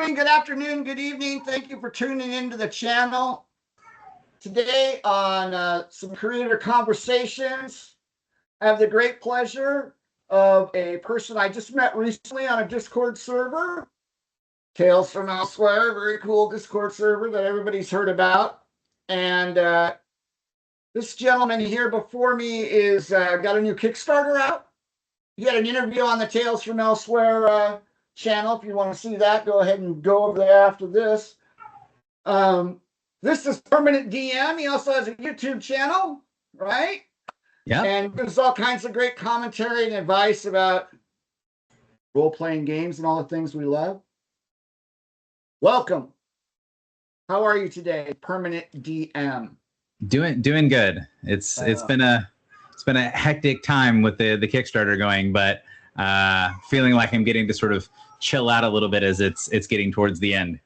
morning, good afternoon, good evening. Thank you for tuning into the channel. Today on some creator conversations, I have the great pleasure of a person I just met recently on a Discord server. Tales from Elsewhere, very cool Discord server that everybody's heard about. And this gentleman here before me is got a new Kickstarter out. He had an interview on the Tales from Elsewhere channel. If you want to see that, go ahead and go over there after this. This is Permanent DM. He also has a YouTube channel, right? Yeah. And gives all kinds of great commentary and advice about role-playing games and all the things we love. Welcome. How are you today, Permanent DM? Doing good. It's been a hectic time with the Kickstarter going, but feeling like I'm getting to sort of chill out a little bit as it's getting towards the end.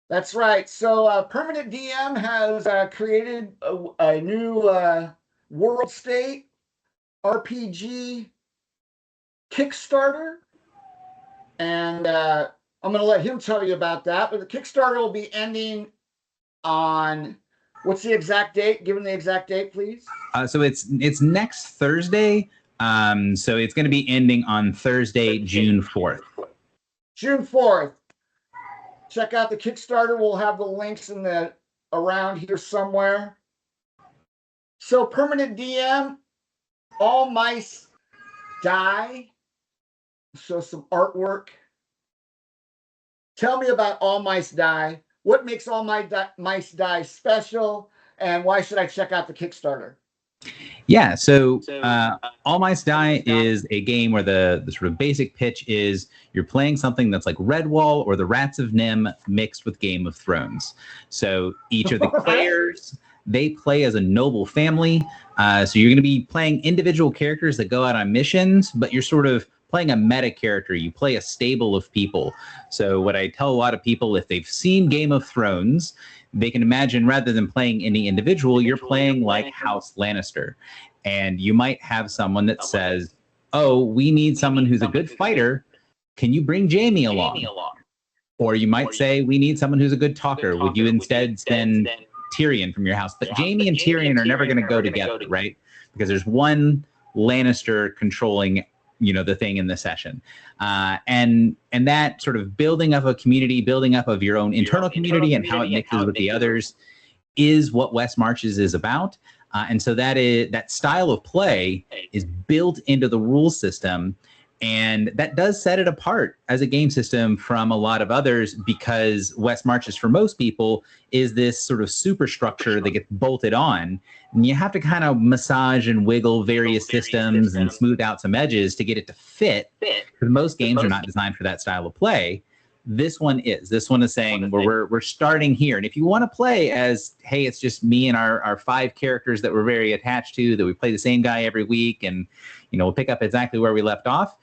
That's right. So Permanent DM has created a new World State RPG Kickstarter, and I'm going to let him tell you about that. But the Kickstarter will be ending on, what's the exact date? Give him the exact date, please. So it's next Thursday. So it's going to be ending on Thursday, June 4th. June 4th. Check out the Kickstarter. We'll have the links in the around here somewhere. So Permanent DM, All Mice Die. Show some artwork. Tell me about All Mice Die. What makes All Mice Die special, and why should I check out the Kickstarter? Yeah, so All Mice Die is a game where the sort of basic pitch is you're playing something that's like Redwall or the Rats of Nim mixed with Game of Thrones. So each of the players, they play as a noble family. So you're going to be playing individual characters that go out on missions, but you're sort of playing a meta character. You play a stable of people. So what I tell a lot of people, if they've seen Game of Thrones, they can imagine rather than playing any individual, you're playing like House Lannister. And you might have someone that says, oh, we need someone who's a good fighter. Can you bring Jamie along? Or you might say, we need someone who's a good talker. Would you instead send Tyrion from your house? But Jamie and Tyrion are never going to go together, right? Because there's one Lannister controlling the thing in the session. And that sort of building up a community, building up of your own internal community and how it mixes with the others is what West Marches is about. And so that style of play is built into the rule system. And that does set it apart as a game system from a lot of others, because West Marches for most people is this sort of superstructure that gets bolted on. And you have to kind of massage and wiggle various systems and smooth out some edges to get it to fit. Because most games are not designed for that style of play. This one is. This one is saying we're starting here. And if you want to play as, hey, it's just me and our 5 characters that we're very attached to, that we play the same guy every week, and we'll pick up exactly where we left off,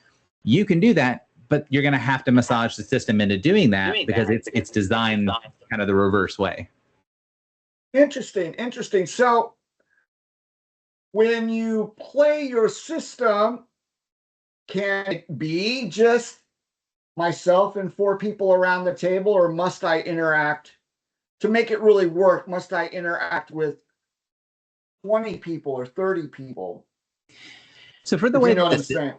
you can do that, but you're going to have to massage the system into doing that because it's designed kind of the reverse way. Interesting. So when you play your system, can it be just myself and 4 people around the table, or must I interact to make it really work? Must I interact with 20 people or 30 people? So for the way what I'm saying?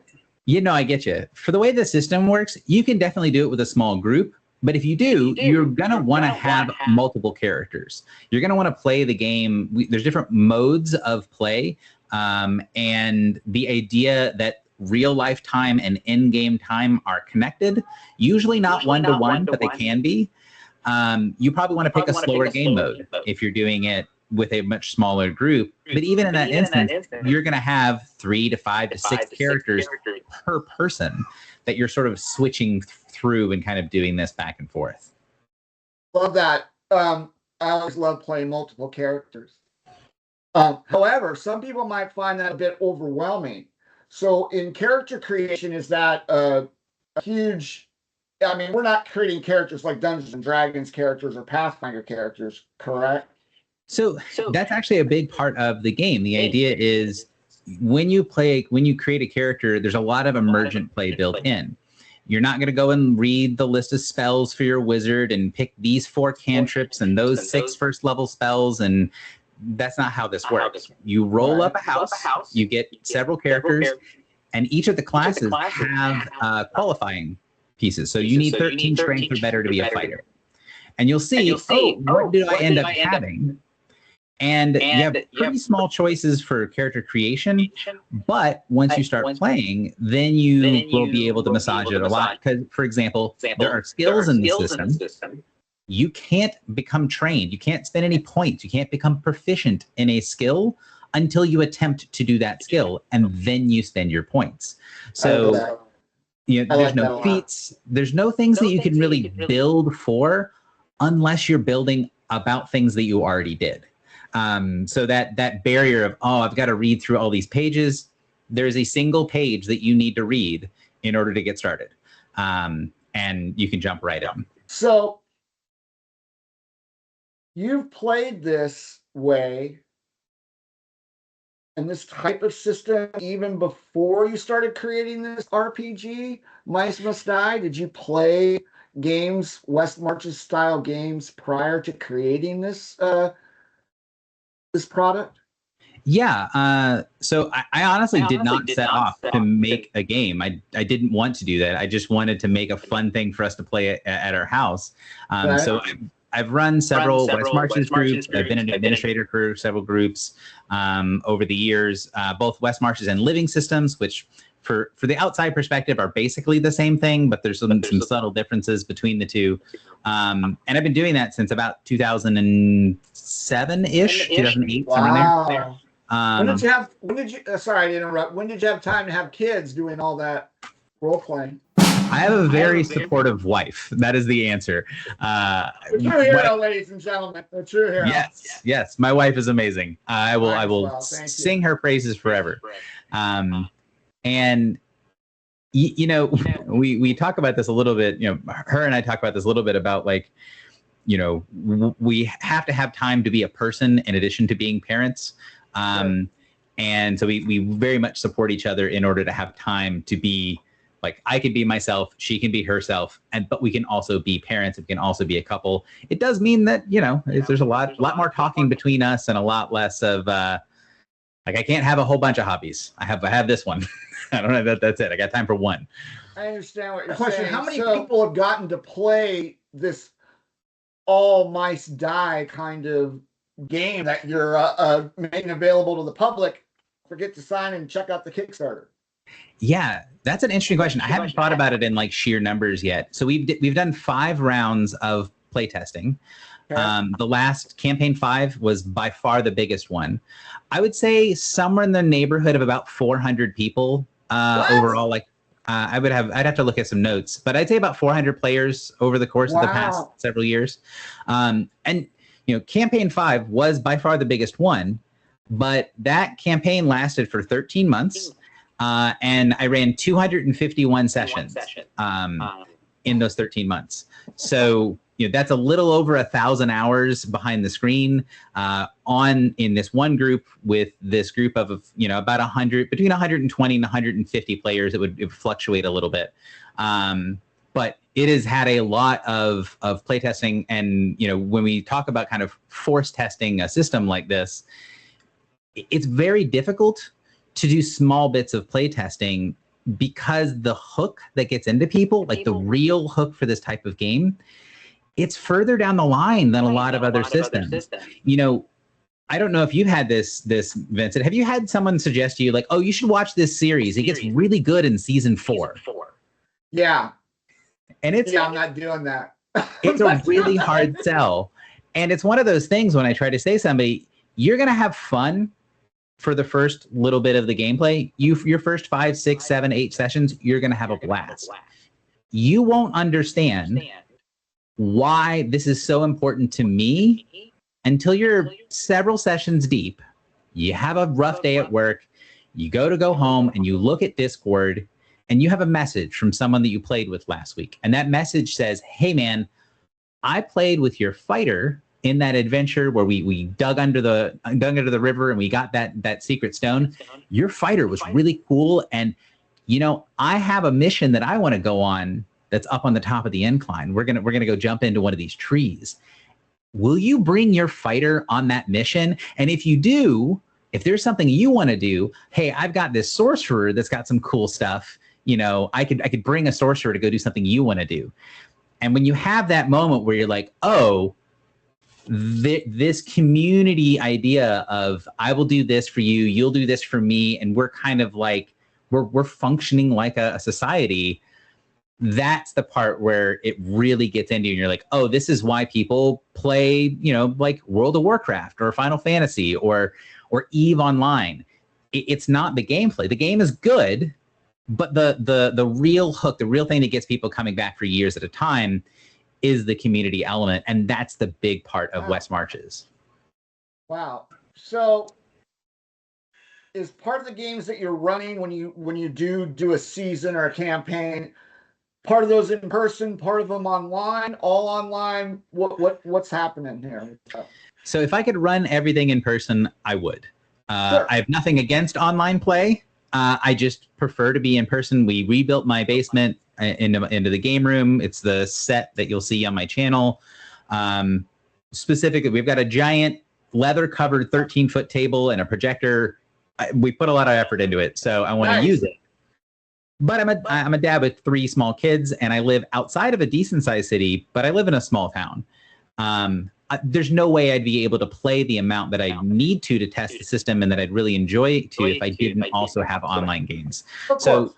I get you. For the way the system works, you can definitely do it with a small group. But if you do, you're going to want to have multiple characters. You're going to want to play the game. There's different modes of play. And the idea that real life time and in-game time are connected, usually not one-to-one, but they can be. You probably want to pick a slower game mode if you're doing it with a much smaller group. But even in that instance, you're going to have 3 to 5 to 6 characters per person that you're sort of switching through and kind of doing this back and forth. Love that. I always love playing multiple characters. However, some people might find that a bit overwhelming. So in character creation, is that a huge... I mean, we're not creating characters like Dungeons and Dragons characters or Pathfinder characters, correct? So that's actually a big part of the game. The idea is when you create a character, there's a lot of emergent play built in. You're not going to go and read the list of spells for your wizard and pick these 4 cantrips and those 6 first level spells. And that's not how this works. You roll up a house, you get several characters, and each of the classes have qualifying pieces. So you need 13 strength or better to be a fighter. And you'll see, what do I end up having? And you have pretty small choices for character creation, but once you start playing, then you will be able to massage it a lot. Because, for example, there are skills in the system. You can't become trained. You can't spend any points. You can't become proficient in a skill until you attempt to do that skill, and then you spend your points. So, there's no feats. There's no things that you can really build for unless you're building about things that you already did. So that barrier of, I've got to read through all these pages. There's a single page that you need to read in order to get started. And you can jump right in. So you've played this way and this type of system even before you started creating this RPG, Mice Must Die? Did you play games, West Marches style games, prior to creating this this product? Yeah. So I honestly did not set off to make a game. I didn't want to do that. I just wanted to make a fun thing for us to play at our house. So I've run several West Marches groups. I've been an administrator for several groups over the years, both West Marches and Living Systems, which for the outside perspective are basically the same thing, but there's some subtle differences between the two. And I've been doing that since about 2007-ish, 2008, somewhere in there. Sorry to interrupt. When did you have time to have kids doing all that role playing? I have a very supportive wife. That is the answer. True hero, ladies and gentlemen. A true hero. Yes. My wife is amazing. I will sing her praises forever. And we talk about this a little bit. Her and I talk about this a little bit about we have to have time to be a person in addition to being parents. And so we very much support each other in order to have time to be. Like, I can be myself, she can be herself, but we can also be parents. We can also be a couple. It does mean that there's a lot more talking between us and a lot less of I can't have a whole bunch of hobbies. I have this one. I don't know, that's it. I got time for one. I understand what you're saying. How many people have gotten to play this all mice die kind of game that you're making available to the public? Forget to sign and check out the Kickstarter. Yeah, that's an interesting question. I haven't thought about it in sheer numbers yet. So we've done 5 rounds of playtesting. Okay. The last campaign 5 was by far the biggest one. I would say somewhere in the neighborhood of about 400 people overall. I'd have to look at some notes, but I'd say about 400 players over the course of the past several years. And campaign 5 was by far the biggest one, but that campaign lasted for 13 months. And I ran 251 sessions in those 13 months. So that's a little over 1,000 hours behind the screen in this one group with this group of about 100, between 120 and 150 players. It would fluctuate a little bit. But it has had a lot of playtesting. And when we talk about kind of force testing a system like this, it's very difficult to do small bits of playtesting because the hook that gets into people, like the real hook for this type of game, it's further down the line than a lot of other systems. I don't know if you've had this, Vincent. Have you had someone suggest to you you should watch this series? It gets really good in season 4. Yeah. And I'm not doing that. It's a really hard sell. And it's one of those things when I try to say to somebody, you're going to have fun for the first little bit of the gameplay. Your first 5, 6, 7, 8 sessions, you're going to have a blast. You won't understand why this is so important to me until you're several sessions deep. You have a rough day at work, you go home and you look at Discord and you have a message from someone that you played with last week. And that message says, hey man, I played with your fighter in that adventure where we dug under the river and we got that secret stone. Your fighter was really cool, and I have a mission that I want to go on that's up on the top of the incline. We're gonna go jump into one of these trees. Will you bring your fighter on that mission? And if you do, if there's something you want to do, hey, I've got this sorcerer that's got some cool stuff. I could bring a sorcerer to go do something you want to do. And when you have that moment where you're like, oh, this community idea of I will do this for you, you'll do this for me, and we're kind of like we're functioning like a society. That's the part where it really gets into you, and you're like, oh, this is why people play, like World of Warcraft or Final Fantasy or EVE Online. It's not the gameplay. The game is good, but the real hook, the real thing that gets people coming back for years at a time is the community element, and that's the big part of West Marches. Wow. So is part of the games that you're running when you do a season or a campaign, part of those in person, part of them online, all online? What's happening here? So if I could run everything in person, I would. Sure. I have nothing against online play. I just prefer to be in person. We rebuilt my basement into the game room. It's the set that you'll see on my channel. Specifically, we've got a giant leather-covered 13-foot table and a projector. We put a lot of effort into it, so I want to use it. But I'm a dad with 3 small kids, and I live outside of a decent-sized city, but I live in a small town. There's no way I'd be able to play the amount that I need to test the system and that I'd really enjoy if I didn't also have online games. So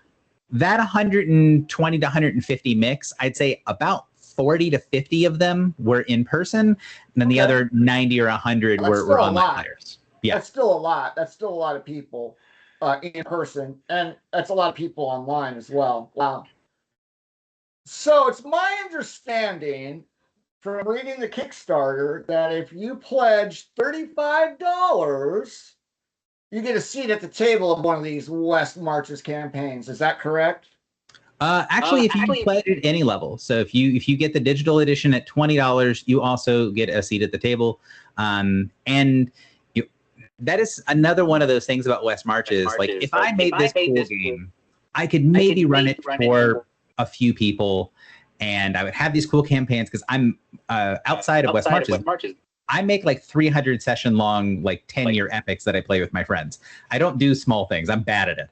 that 120 to 150 mix, I'd say about 40 to 50 of them were in person, and then the other 90 or 100 were online players. Yeah, that's still a lot. That's still a lot of people in person, and that's a lot of people online as well. Wow. So it's my understanding from reading the Kickstarter that if you pledge $35, you get a seat at the table of one of these West Marches campaigns. Is that correct? Actually, if you pledge at any level, so if you get the digital edition at $20, you also get a seat at the table. And that is another one of those things about West Marches. Like if I made this cool game, I could maybe run it for a few people, and I would have these cool campaigns because I'm outside of West Marches. I make like 300 session long, like 10-year epics that I play with my friends. I don't do small things. I'm bad at it.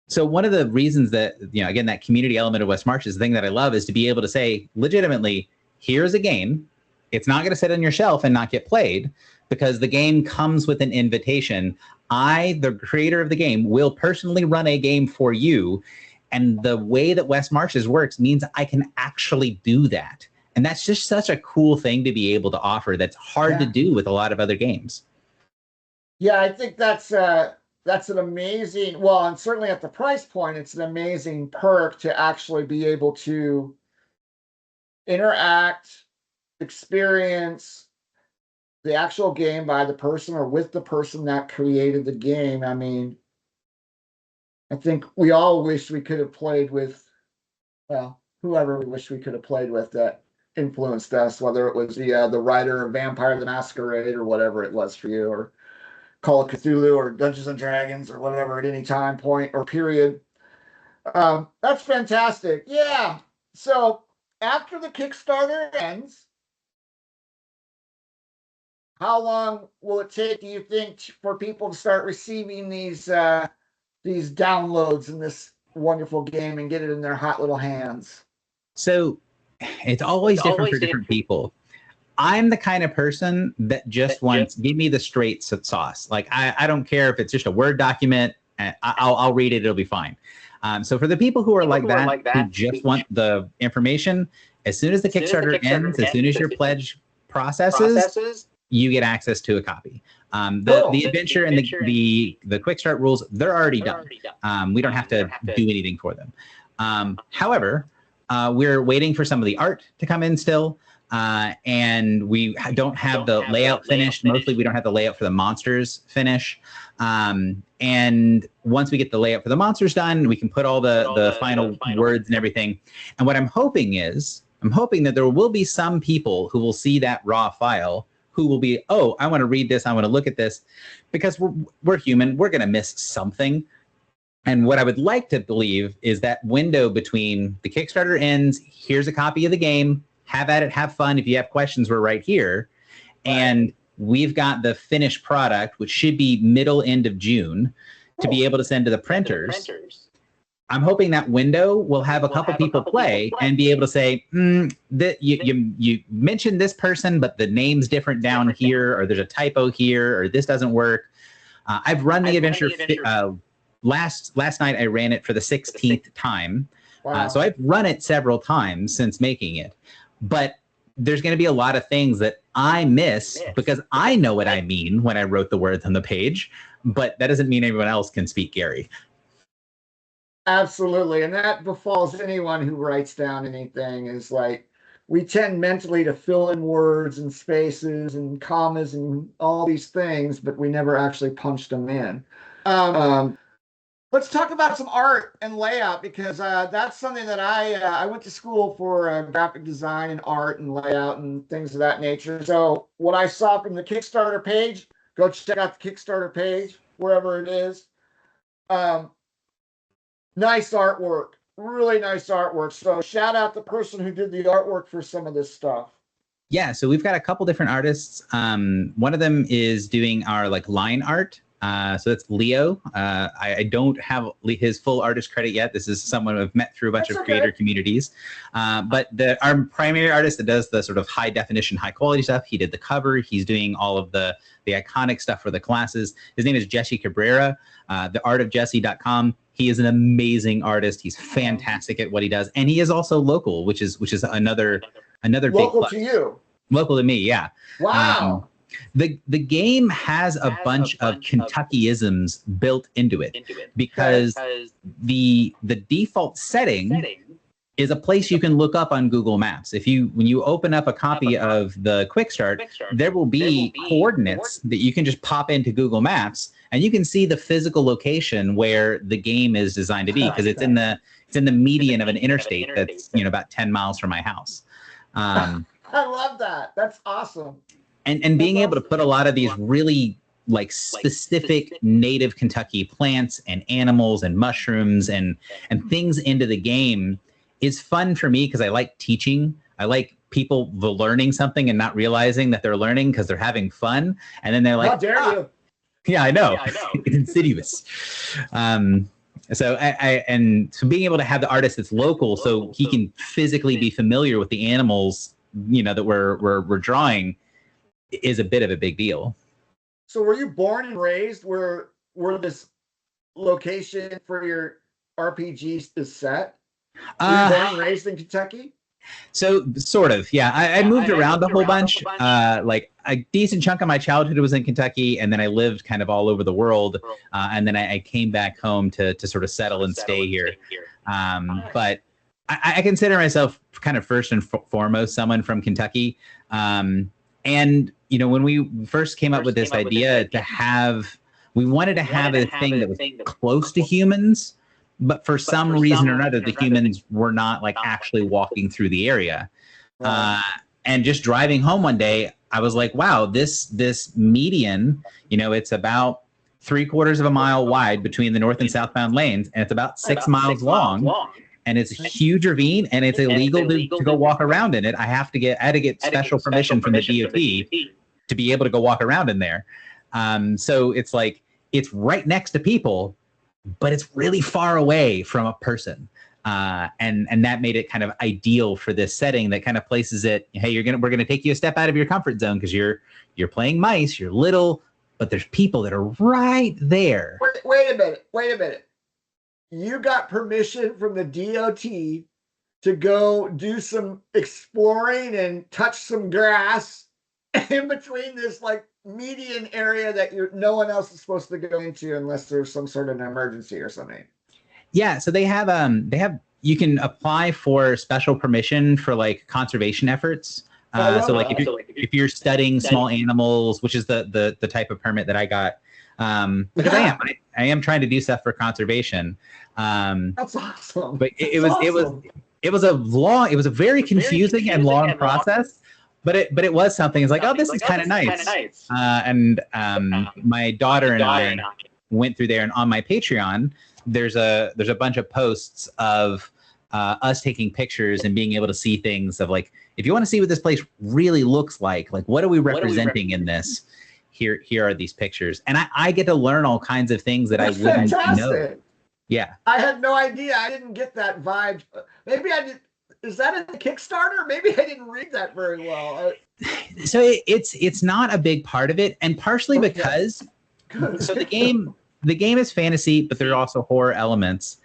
So one of the reasons that, again, that community element of West Marches, the thing that I love is to be able to say legitimately, here's a game. It's not going to sit on your shelf and not get played because the game comes with an invitation. I, the creator of the game, will personally run a game for you. And the way that West Marches works means I can actually do that. And that's just such a cool thing to be able to offer that's hard to do with a lot of other games. Yeah, I think that's an amazing, well, and certainly at the price point, it's an amazing perk to actually be able to interact, experience the actual game by the person or with the person that created the game. I mean, I think we all wish we could have played with, well, whoever we wish we could have played with that influenced us, whether it was the writer of Vampire the Masquerade or whatever it was for you, or Call of Cthulhu or Dungeons and Dragons or whatever at any time point or period. That's fantastic. Yeah. So after the Kickstarter ends, how long will it take, do you think, for people to start receiving these downloads in this wonderful game and get it in their hot little hands? So it's always different for different people. I'm the kind of person that just wants, give me the straight sauce. Like, I don't care if it's just a Word document. I'll read it. It'll be fine. So for the people who are like that, who just want the information, as soon as the Kickstarter ends, as soon as your pledge processes, you get access to a copy. The adventure and the quick start rules, they're already done. We don't have to do anything for them. However, we're waiting for some of the art to come in still. And we don't have the layout finished. Mostly we don't have the layout for the monsters finish. And once we get the layout for the monsters done, we can put all the final words and everything. And what I'm hoping that there will be some people who will see that raw file who will be, oh, I want to read this. I want to look at this, because we're human. We're going to miss something. And what I would like to believe is that window between the Kickstarter ends, here's a copy of the game, have at it, have fun. If you have questions, we're right here. Right. And we've got the finished product, which should be middle, end of June, to be able to send to the printers. I'm hoping that window will have a couple people play and be able to say, that you mentioned this person, but the name's different down here, or there's a typo here, or this doesn't work. I've run the adventure. Last night I ran it for the 16th time. Wow. So I've run it several times since making it. But there's going to be a lot of things that I miss because I know what I mean when I wrote the words on the page, but that doesn't mean everyone else can speak Gary. Absolutely. And that befalls anyone who writes down anything, is like, we tend mentally to fill in words and spaces and commas and all these things, but we never actually punched them in. Let's talk about some art and layout, because that's something that I went to school for graphic design and art and layout and things of that nature. So what I saw from the Kickstarter page, go check out the Kickstarter page, wherever it is. Nice artwork, really nice artwork. So shout out the person who did the artwork for some of this stuff. Yeah, so we've got a couple different artists. One of them is doing our line art. So that's Leo. I don't have his full artist credit yet. This is someone I've met through a bunch of creator communities. But our primary artist that does the sort of high definition, high quality stuff, he did the cover. He's doing all of the iconic stuff for the classes. His name is Jesse Cabrera, theartofjesse.com. He is an amazing artist. He's fantastic at what he does. And he is also local, which is another big plus. To you. Local to me, yeah. Wow. The game has a bunch of Kentuckyisms built into it because the default setting is a place you can look up on Google Maps. When you open up a copy of the Quick Start, there will be coordinates that you can just pop into Google Maps, and you can see the physical location where the game is designed to be, because it's in the median of an interstate that's about 10 miles from my house. I love that. That's awesome. And being able to put a lot of these really specific native Kentucky plants and animals and mushrooms and things into the game is fun for me, because I like teaching. I like people learning something and not realizing that they're learning because they're having fun. And then they're like, how dare you? Yeah, I know. It's insidious. So so being able to have the artist that's local, so he can physically be familiar with the animals, that we're drawing, is a bit of a big deal. So were you born and raised where this location for your RPGs is set? Were you born and raised in Kentucky? So sort of, yeah. I moved around a whole bunch. Like a decent chunk of my childhood was in Kentucky, and then I lived kind of all over the world. And then I came back home to sort of settle and stay here. But I consider myself kind of first and foremost someone from Kentucky. And, when we first came up with this idea we wanted to have a thing that was close to humans, but for some reason or another, the humans were not actually walking through the area. And just driving home one day, I was like, wow, this median, it's about 3/4 of a mile wide between the north and southbound lanes, and it's about 6 miles long. And it's a huge ravine, and it's illegal to go walk around in it. I had to get special permission from the DOT to be able to go walk around in there. So it's it's right next to people, but it's really far away from a person. And that made it kind of ideal for this setting that kind of places it, hey, we're gonna take you a step out of your comfort zone, because you're playing mice, you're little, but there's people that are right there. Wait a minute. You got permission from the DOT to go do some exploring and touch some grass in between this median area that no one else is supposed to go into unless there's some sort of an emergency or something. Yeah, so they have you can apply for special permission for conservation efforts. So if you're studying small animals, which is the type of permit that I got, because I am trying to do stuff for conservation. That's awesome. But it was a very confusing and long process. But it was something. It's this is kind of nice. And my daughter and I went through there, and on my Patreon, there's a bunch of posts of us taking pictures and being able to see things of like, if you want to see what this place really looks like what are we representing in this? Here are these pictures, and I get to learn all kinds of things that That's I wouldn't fantastic. know. Yeah, I had no idea. I didn't get that vibe. Maybe I did. Is that in the Kickstarter? Maybe I didn't read that very well. So it's not a big part of it, and partially because so the game is fantasy, but there are also horror elements.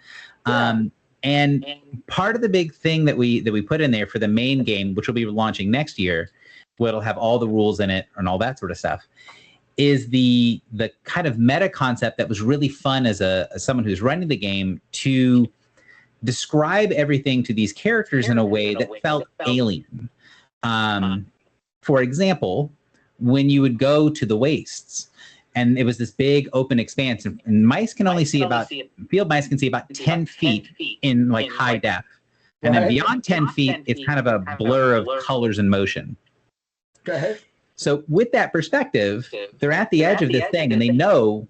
Yeah. And part of the big thing that we put in there for the main game, which will be launching next year, what'll have all the rules in it and all that sort of stuff, is the kind of meta concept that was really fun as someone who's running the game to describe everything to these characters in a way that felt alien. For example, when you would go to the wastes, and it was this big open expanse, and mice can only see about field mice can see about 10 feet in like high def, and then beyond 10 feet, it's kind of a blur of colors and motion. Go ahead. So with that perspective, they're at the edge of this thing, and they know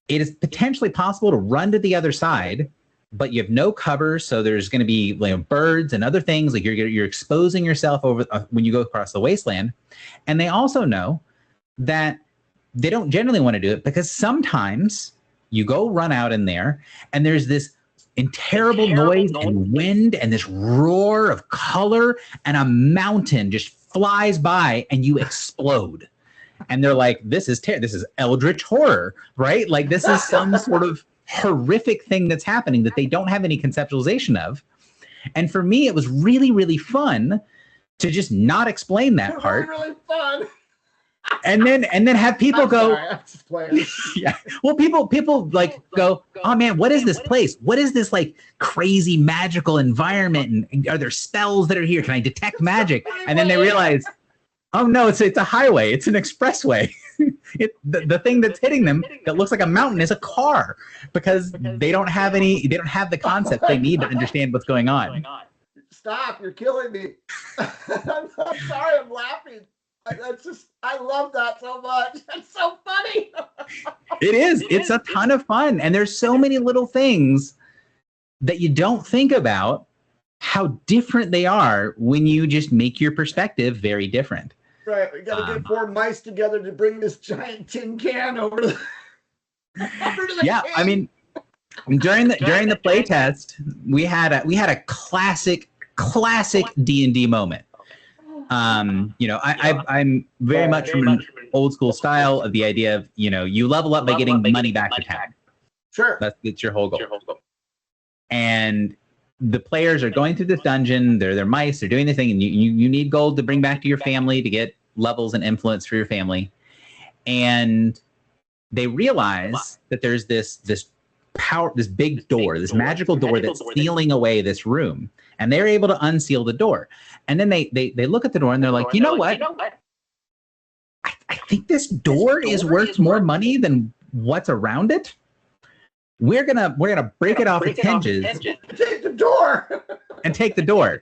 it is potentially possible to run to the other side, but you have no cover, so there's going to be birds and other things. Like you're exposing yourself over when you go across the wasteland, and they also know that they don't generally want to do it because sometimes you go run out in there, and there's this terrible noise and wind and this roar of color, and a mountain just flies by and you explode. And they're like, this is eldritch horror, right? Like this is some sort of horrific thing that's happening that they don't have any conceptualization of. And for me, it was really, really fun to just not explain that part. Really fun. And then have people go, I'm just playing. yeah. Well, people like go, oh man, what is this place? What is this like crazy magical environment? And are there spells that are here? Can I detect magic? And then they realize, oh no, it's a highway. It's an expressway. The thing that's hitting them that looks like a mountain is a car, because they don't have the concept they need to understand what's going on. Stop! You're killing me. I'm sorry. I'm laughing. I love that so much. That's so funny. It is. It's a ton of fun. And there's so many little things that you don't think about how different they are when you just make your perspective very different. Right. We got to get 4 mice together to bring this giant tin can over to the yeah, cave. I mean, during the play test, we had a classic D&D moment. I'm very much from an old school style of the idea of, you level up by getting money back to town. Sure. That's your whole goal. And the players are going through this dungeon, they're mice, they're doing the thing, and you need gold to bring back to your family to get levels and influence for your family. And they realize that there's this big door, this magical door that's sealing away this room. And they're able to unseal the door. And then they look at the door and they're like, you know what? I think this door is worth more money than what's around it. We're gonna break it off its hinges. Take the door. And take the door.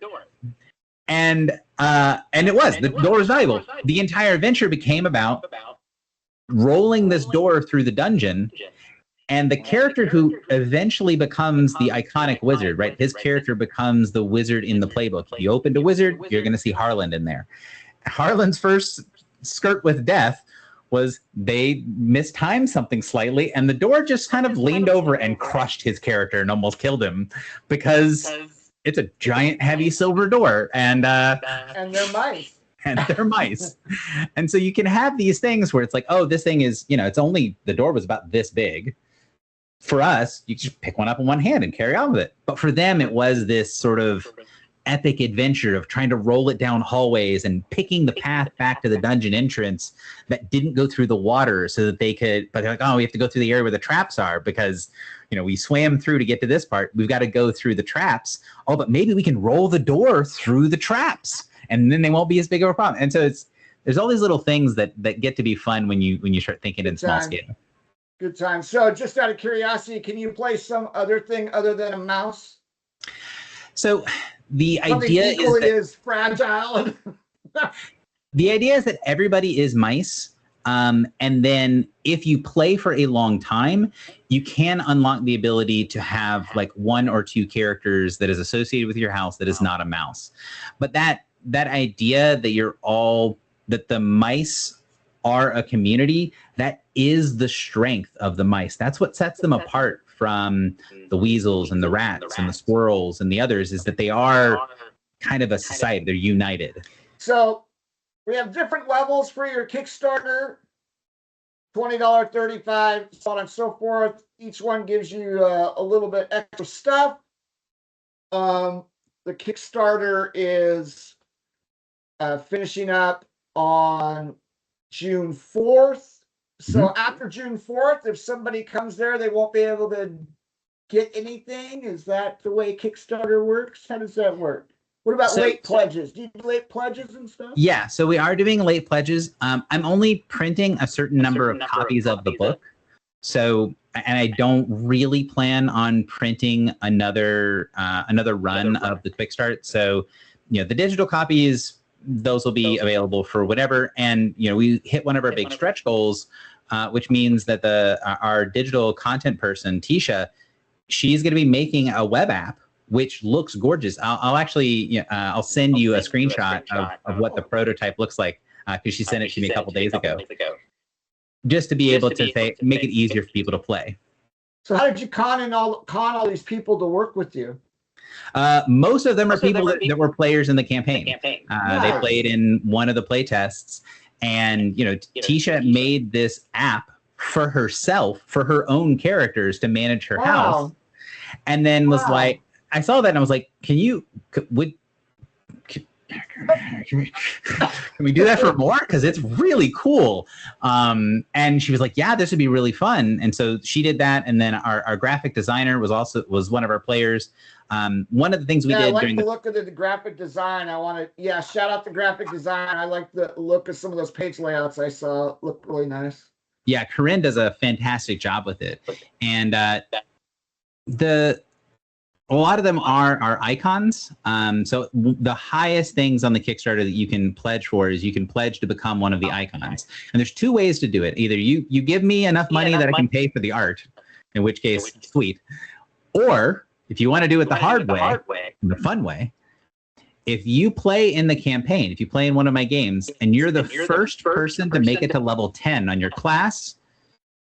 And the door was valuable. The entire adventure became about rolling this door through the dungeon. And the character who eventually becomes the iconic wizard, right? His character becomes the wizard in the playbook. If you opened a wizard, you're going to see Harland in there. Harland's first skirt with death was they mistimed something slightly, and the door just kind of leaned over and crushed his character and almost killed him because it's a giant, heavy silver door. And they're mice. And they're mice. And so you can have these things where it's like, oh, this thing is, it's only, the door was about this big. For us, you just pick one up in one hand and carry on with it. But for them, it was this sort of epic adventure of trying to roll it down hallways and picking the path back to the dungeon entrance that didn't go through the water so that they could, but they're like, oh, we have to go through the area where the traps are because, we swam through to get to this part. We've got to go through the traps. Oh, but maybe we can roll the door through the traps and then they won't be as big of a problem. And so there's all these little things that get to be fun when you start thinking in small scale. Good time. So just out of curiosity, can you play some other thing other than a mouse? So the idea is fragile. The idea is that everybody is mice, And then if you play for a long time, you can unlock the ability to have like 1 or 2 characters that is associated with your house that is not a mouse. But that idea that the mice are a community, that is the strength of the mice. That's what sets them apart from the weasels and the rats and the squirrels and the others, is that they are kind of a society. They're united. So we have different levels for your Kickstarter. $20, $35, so on and so forth. Each one gives you a little bit extra stuff. The Kickstarter is finishing up on June 4th. So after June 4th, if somebody comes there, they won't be able to get anything. Is that the way Kickstarter works? How does that work? What about late pledges? Do you do late pledges and stuff? Yeah, so we are doing late pledges. I'm only printing a certain number of copies of the book. So, and I don't really plan on printing another run of the Quick Start. So, the digital copies, those will be available for whatever. And we hit one of our big stretch goals, which means that our digital content person, Tisha, she's going to be making a web app which looks gorgeous. I'll actually I'll send you a screenshot of what the prototype looks like, because she sent it to me a couple days ago, just to be able to make it easier for people to play. So how did you con all these people to work with you? Most of them are people that were players in the campaign. They played in one of the play tests, and Tisha made this app for herself, for her own characters, to manage her house, and then was like, I saw that and I was like, can we do that for more? Because it's really cool. And she was like, yeah, this would be really fun. And so she did that. And then our graphic designer was one of our players. One of the things we did during the look of the graphic design. I want to, shout out the graphic design. I like the look of some of those page layouts I saw. Looked really nice. Yeah, Corinne does a fantastic job with it. And a lot of them are icons. So the highest things on the Kickstarter that you can pledge for is you can pledge to become one of the icons. And there's 2 ways to do it. Either you give me enough money that I can pay for the art, in which case, sweet. Or if you want to do it the hard way, the fun way, if you play in the campaign, if you play in one of my games, and you're the first person to make it to level 10 on your class,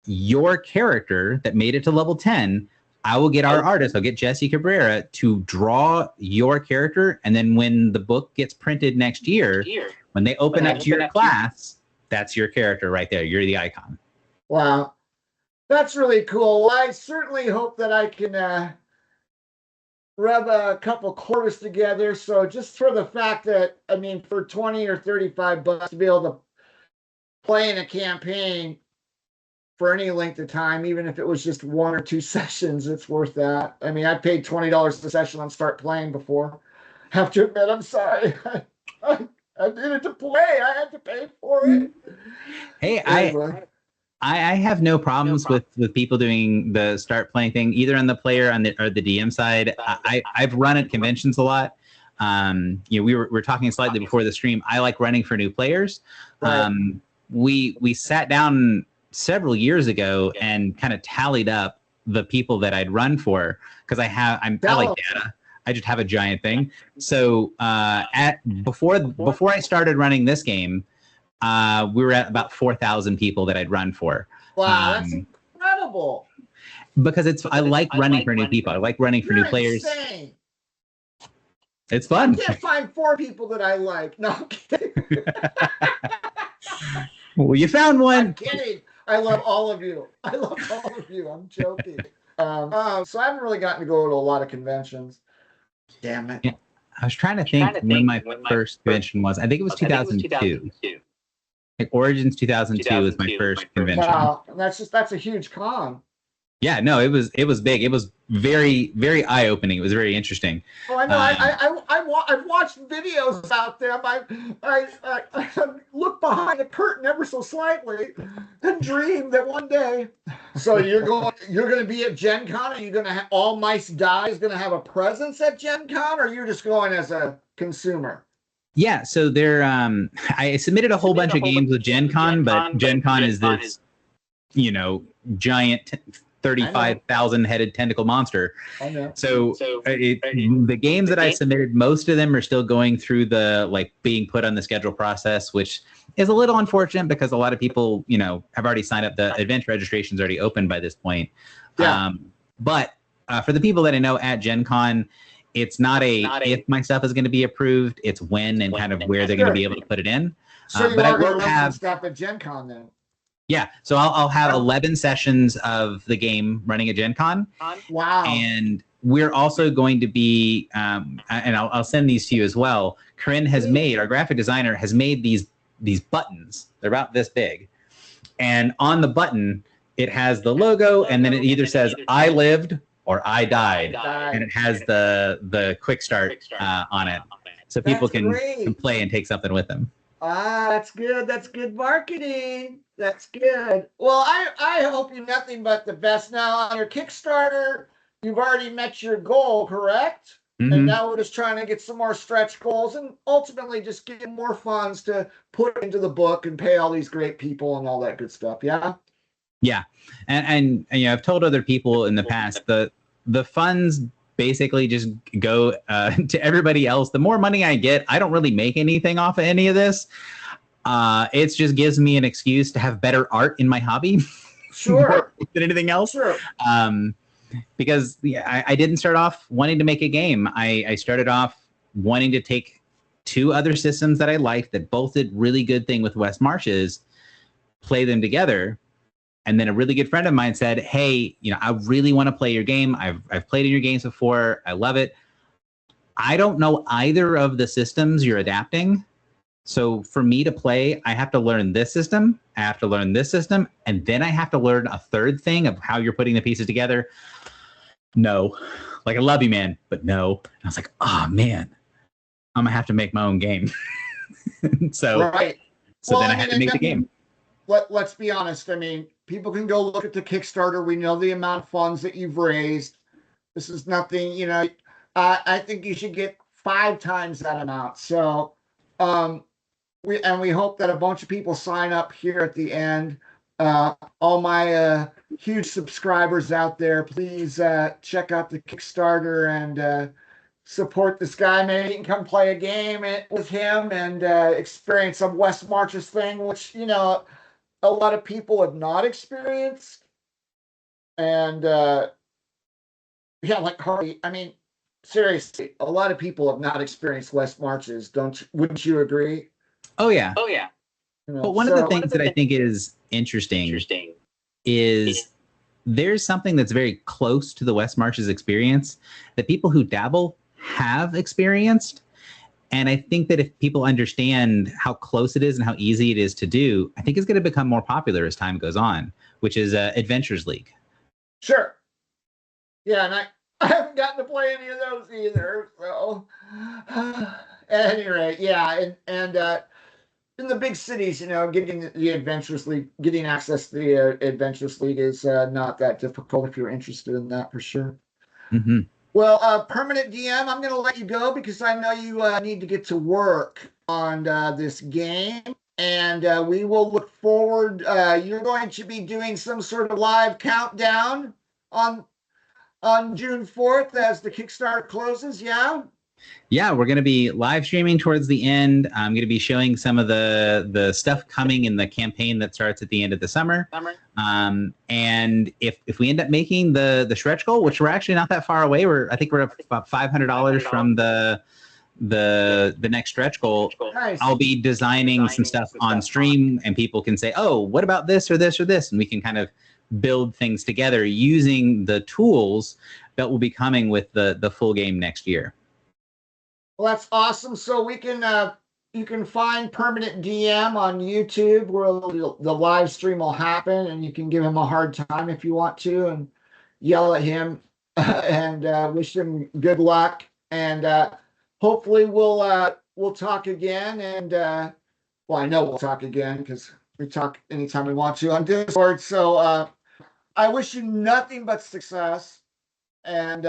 your character that made it to level 10, I will get our artist, I'll get Jesse Cabrera to draw your character. And then when the book gets printed next year, when they open up to your class, that's your character right there. You're the icon. Wow. That's really cool. Well, I certainly hope that I can rub a couple quarters together. So just for the fact that, for 20 or 35 bucks to be able to play in a campaign for any length of time, even if it was just 1 or 2 sessions, it's worth that. I paid $20 a session on Start Playing before. Have to admit, I'm sorry. I did it to play. I had to pay for it. Hey, anyway. I have no problems with people doing the Start Playing thing, either on the player or the DM side. I've run at conventions a lot. We were talking slightly before the stream. I like running for new players. Right. We sat down several years ago and kind of tallied up the people that I'd run for, because I like data. I just have a giant thing. So before I started running this game, we were at about 4,000 people that I'd run for. Wow, that's incredible. Because I like running for new people. I like running for new players. Insane. It's fun. I can't find 4 people that I like. No, I'm kidding. Well, you found one. I'm kidding. I love all of you. I'm joking. So I haven't really gotten to go to a lot of conventions. Damn it. Yeah, I was trying to think when my first convention was. I think it was 2002. Like Origins 2002 was my first convention. Wow, that's a huge con. Yeah, no, it was big. It was very, very eye-opening. It was very interesting. Oh, I know. I've watched videos about them. I look behind the curtain ever so slightly and dream that one day. So you're going to be at Gen Con? Are you going to have All Mice Die is going to have a presence at Gen Con, or you're just going as a consumer? Yeah, so there. I submitted a whole bunch of games with Gen Con, but Gen Con is this, giant 35,000 headed tentacle monster. I know. So the games that I submitted, most of them are still going through the being put on the schedule process, which is a little unfortunate because a lot of people, have already signed up. The event registration's already open by this point. Yeah. But for the people that I know at Gen Con, it's not if my stuff is going to be approved, it's when and kind of where they're going to be able to put it in. So you but I already will run some have stuff at Gen Con then. Yeah, so I'll have 11 sessions of the game running at Gen Con. Wow. And we're also going to be, and I'll send these to you as well. Corinne has made, our graphic designer has made these buttons. They're about this big. And on the button, it has the logo, and then it either says, I lived or I died. And it has the quick start on it. So people can play and take something with them. Ah, that's good. That's good marketing. That's good. Well, I hope you nothing but the best. Now, on your Kickstarter, you've already met your goal, correct? Mm-hmm. And now we're just trying to get some more stretch goals and ultimately just get more funds to put into the book and pay all these great people and all that good stuff. Yeah. Yeah. And I've told other people in the past the funds basically just go to everybody else. The more money I get, I don't really make anything off of any of this. It just gives me an excuse to have better art in my hobby. Sure. Than anything else. Sure. Because I didn't start off wanting to make a game. I started off wanting to take two other systems that I liked that both did really good thing with West Marches, play them together. And then a really good friend of mine said, hey, I really want to play your game. I've played in your games before. I love it. I don't know either of the systems you're adapting. So for me to play, I have to learn this system. I have to learn this system. And then I have to learn a third thing of how you're putting the pieces together. No. I love you, man, but no. And I was like, oh, man, I'm going to have to make my own game. So right. So then I had to make the game. Let's be honest. I mean, people can go look at the Kickstarter. We know the amount of funds that you've raised. This is nothing, I think you should get 5 times that amount. So we hope that a bunch of people sign up here at the end. All my huge subscribers out there, please check out the Kickstarter and support this guy. Maybe you can come play a game with him and experience some West Marches thing, which, a lot of people have not experienced. And like Harvey, I mean, seriously, a lot of people have not experienced West Marches. Wouldn't you agree? Oh yeah. But one of the things that I think is interesting is there's something that's very close to the West Marches experience that people who dabble have experienced. And I think that if people understand how close it is and how easy it is to do, I think it's going to become more popular as time goes on, which is Adventures League. Sure. Yeah, and I haven't gotten to play any of those either. So at any rate, yeah, and in the big cities, getting the Adventures League, getting access to the Adventures League is not that difficult if you're interested in that for sure. Mm-hmm. Well, Permanent DM, I'm going to let you go because I know you need to get to work on this game. And we will look forward. You're going to be doing some sort of live countdown on June 4th as the Kickstarter closes, yeah? Yeah, we're going to be live streaming towards the end. I'm going to be showing some of the stuff coming in the campaign that starts at the end of the summer. And if we end up making the stretch goal, which we're actually not that far away, I think we're about $500 from the next stretch goal. Nice. I'll be designing some stuff on stream, and people can say, "Oh, what about this or this or this?" And we can kind of build things together using the tools that will be coming with the full game next year. Well, that's awesome. So we can you can find Permanent DM on YouTube where the live stream will happen, and you can give him a hard time if you want to, and yell at him and wish him good luck. And hopefully we'll talk again. And well, I know we'll talk again because we talk anytime we want to on Discord. So I wish you nothing but success. And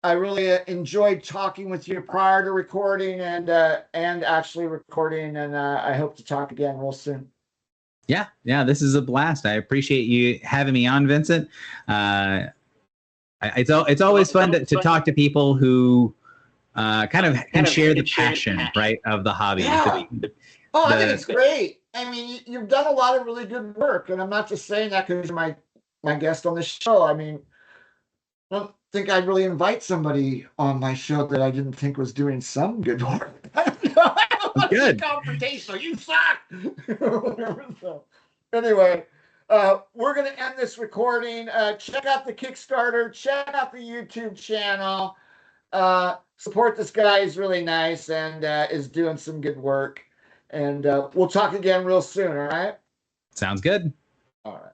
I really enjoyed talking with you prior to recording and actually recording, and I hope to talk again real soon. Yeah, this is a blast. I appreciate you having me on, Vincent. It's always fun to talk to people who kind of can share the passion, right, of the hobby. Yeah. I think it's great. I mean, you've done a lot of really good work, and I'm not just saying that because you're my guest on the show. I mean, I don't think I'd really invite somebody on my show that I didn't think was doing some good work. I don't know. I don't want to be confrontational. You suck. So, anyway, we're going to end this recording. Check out the Kickstarter. Check out the YouTube channel. Support this guy. He's really nice and is doing some good work. And we'll talk again real soon. All right. Sounds good. All right.